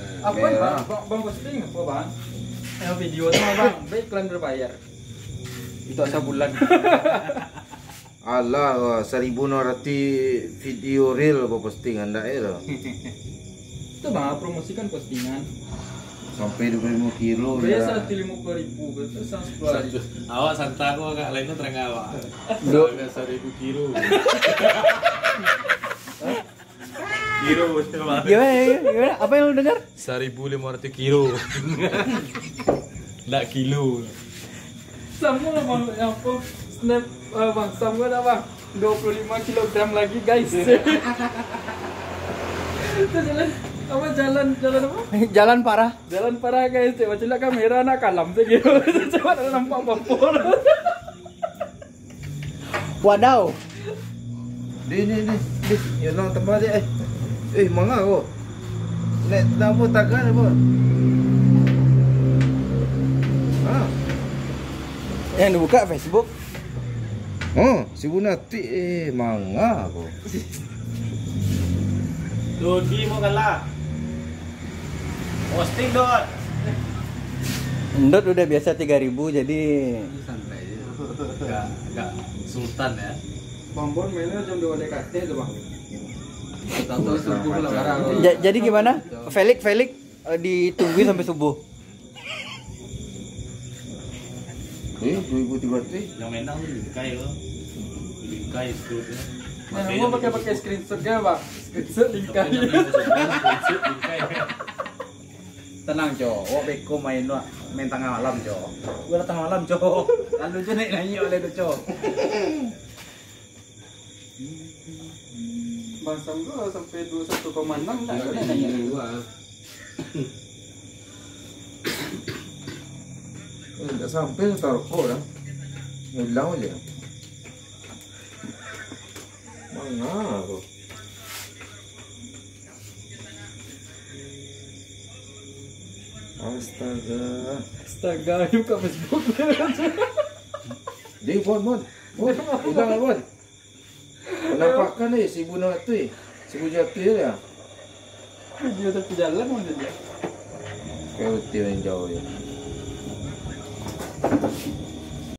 Apa bang? Bang posting apa bang? Video tuh bang, iklan berbayar. Itu asal bulan. Alah, 1.600 video reel apa posting anda ya? Itu bang, promosikan postingan. Sampai 25 kilo Biasa 50.000, betul 10 hari. Awak santai kok kak lainnya terang awak. Dua 1.000 kilo. Kilo betul banget. Gimana? Apa yang lu dengar? 1.500 kilo. Nggak kilo. Sama bang, yang apa? Snap bang, sama dah bang. 25 kilogram lagi guys. Itu jalan apa jalan apa? Jalan parah. Jalan parah guys. Coba cila kamera nak kalam segitu. Coba ada nampak bapur. Wadaw. Ni, ya lang tempat dia. Manga ko. Nek tamu tagan apa? Ah. Yang dibuka Facebook. Oh, si Bunati manga ko. Dodi mau kalah. Posting dot. Endot udah biasa 3.000 jadi Santai aja. Enggak sultan ya. Bang Bon mainnya jam 2 DKT tuh bang. Tahu subuh lah barang. jadi gimana? Felix ditungguin sampai subuh. 2003. Yang menang tuh Lingkai loh. Lingkai itu. Nah, mau pakai screenshotnya bang. Screenshot lingkai. Tenang, Jo. Wak beko main tengah malam, Jo. Gua tengah malam, Jo. Lalu Jo naik nyanyi oleh itu, Jo. Bang Sam gua sampai 21,6 tak ada nyanyi. Enggak sampai taruh kok dah. Hilang aja. Manga ko. Astaga, buka Facebook. Di Bon. Hilang Bon. Penampakan ni 1.600. 1.100 ya. Video tepi jalan mana dia? Kayak betul yang jauh ya.